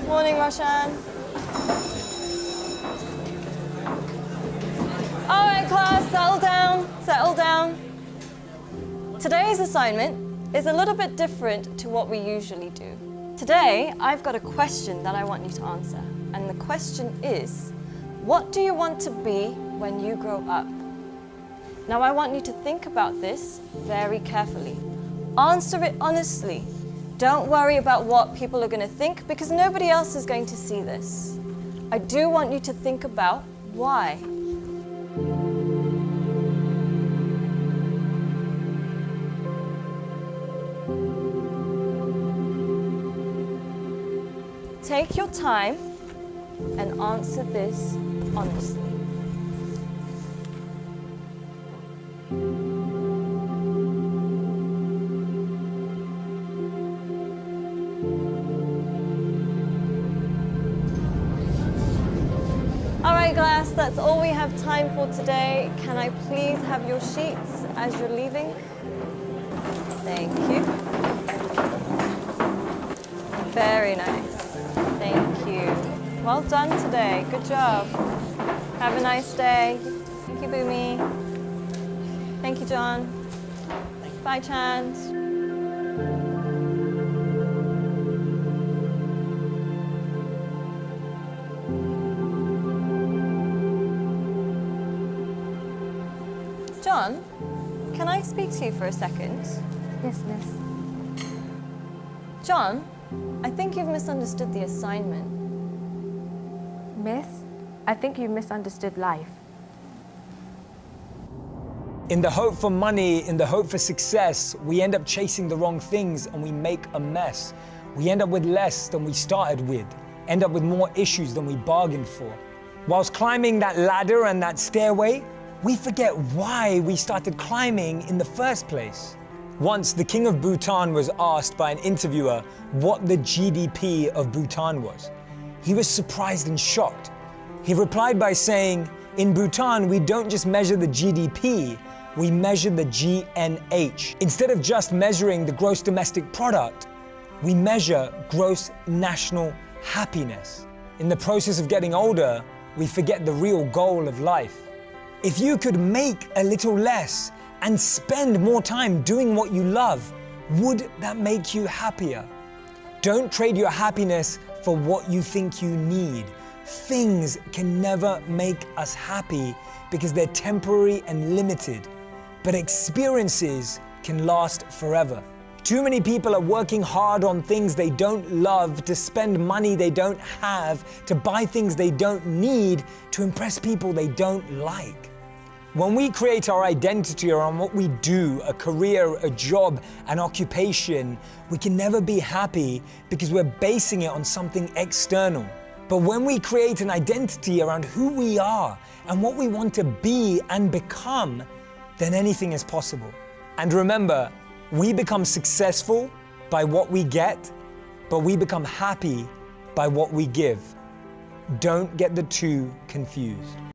Morning, Roshan. All right, class, settle down, settle down. Today's assignment is a little bit different to what we usually do. Today, I've got a question that I want you to answer. And the question is, what do you want to be when you grow up? Now, I want you to think about this very carefully. Answer it honestly. Don't worry about what people are going to think because nobody else is going to see this. I do want you to think about why. Take your time and answer this honestly. All right, class, that's all we have time for today. Can I please have your sheets as you're leaving? Thank you. Very nice. Thank you. Well done today. Good job. Have a nice day. Thank you, Boomy. Thank you, John. Bye, Chand. John, can I speak to you for a second? Yes, miss. John, I think you've misunderstood the assignment. Miss, I think you misunderstood life. In the hope for money, in the hope for success, we end up chasing the wrong things and we make a mess. We end up with less than we started with, end up with more issues than we bargained for. Whilst climbing that ladder and that stairway, we forget why we started climbing in the first place. Once, the king of Bhutan was asked by an interviewer what the GDP of Bhutan was. He was surprised and shocked. He replied by saying, "In Bhutan, we don't just measure the GDP, we measure the GNH. Instead of just measuring the gross domestic product, we measure gross national happiness." In the process of getting older, we forget the real goal of life. If you could make a little less and spend more time doing what you love, would that make you happier? Don't trade your happiness for what you think you need. Things can never make us happy because they're temporary and limited, but experiences can last forever. Too many people are working hard on things they don't love, to spend money they don't have, to buy things they don't need, to impress people they don't like. When we create our identity around what we do, a career, a job, an occupation, we can never be happy because we're basing it on something external. But when we create an identity around who we are and what we want to be and become, then anything is possible. And remember, we become successful by what we get, but we become happy by what we give. Don't get the two confused.